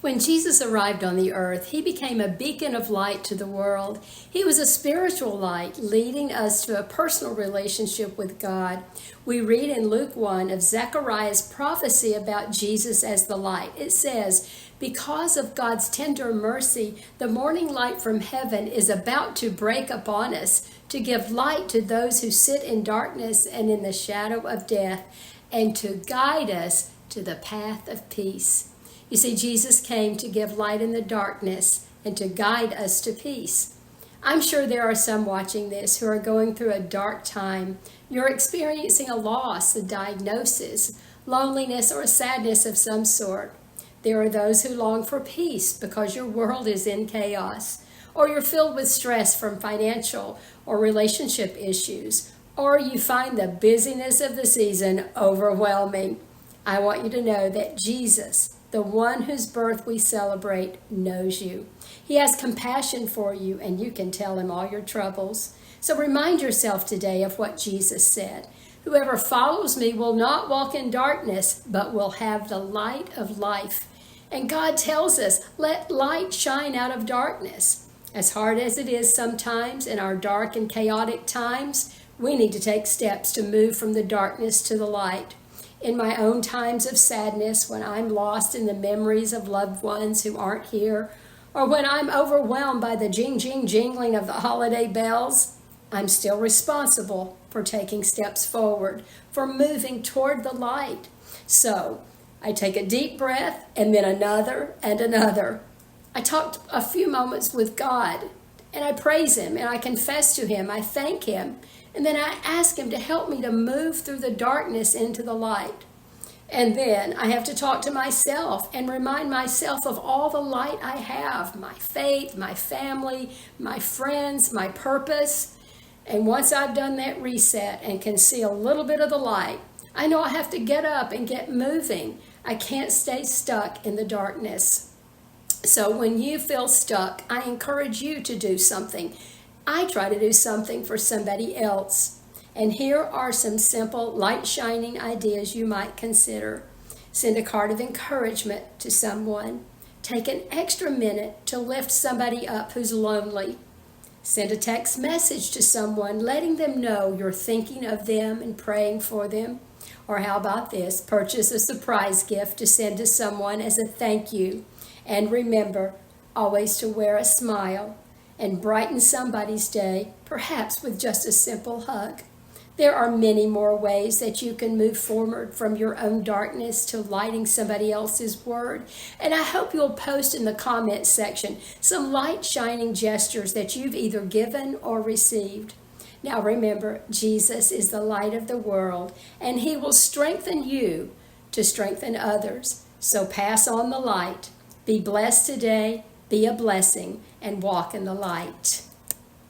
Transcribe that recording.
When Jesus arrived on the earth, he became a beacon of light to the world. He was a spiritual light, leading us to a personal relationship with God. We read in Luke 1 of Zechariah's prophecy about Jesus as the light. It says, "Because of God's tender mercy, the morning light from heaven is about to break upon us, to give light to those who sit in darkness and in the shadow of death, and to guide us to the path of peace." You see, Jesus came to give light in the darkness and to guide us to peace. I'm sure there are some watching this who are going through a dark time. You're experiencing a loss, a diagnosis, loneliness, or sadness of some sort. There are those who long for peace because your world is in chaos, or you're filled with stress from financial or relationship issues, or you find the busyness of the season overwhelming. I want you to know that Jesus, the one whose birth we celebrate, knows you. He has compassion for you, and you can tell him all your troubles. So remind yourself today of what Jesus said. "Whoever follows me will not walk in darkness, but will have the light of life." And God tells us, let light shine out of darkness. As hard as it is sometimes in our dark and chaotic times, we need to take steps to move from the darkness to the light. In my own times of sadness, when I'm lost in the memories of loved ones who aren't here, or when I'm overwhelmed by the jingling of the holiday bells, I'm still responsible for taking steps forward, for moving toward the light. So I take a deep breath and then another and another. I talk a few moments with God, and I praise him, and I confess to him, I thank him, and then I ask him to help me to move through the darkness into the light. And then I have to talk to myself and remind myself of all the light I have, my faith, my family, my friends, my purpose. And once I've done that reset and can see a little bit of the light, I know I have to get up and get moving. I can't stay stuck in the darkness. So when you feel stuck, I encourage you to do something. I try to do something for somebody else. And here are some simple light shining ideas you might consider. Send a card of encouragement to someone. Take an extra minute to lift somebody up who's lonely. Send a text message to someone letting them know you're thinking of them and praying for them. Or how about this? Purchase a surprise gift to send to someone as a thank you. And remember always to wear a smile and brighten somebody's day, perhaps with just a simple hug. There are many more ways that you can move forward from your own darkness to lighting somebody else's word. And I hope you'll post in the comments section some light shining gestures that you've either given or received. Now remember, Jesus is the light of the world, and he will strengthen you to strengthen others. So pass on the light. Be blessed today, be a blessing, and walk in the light.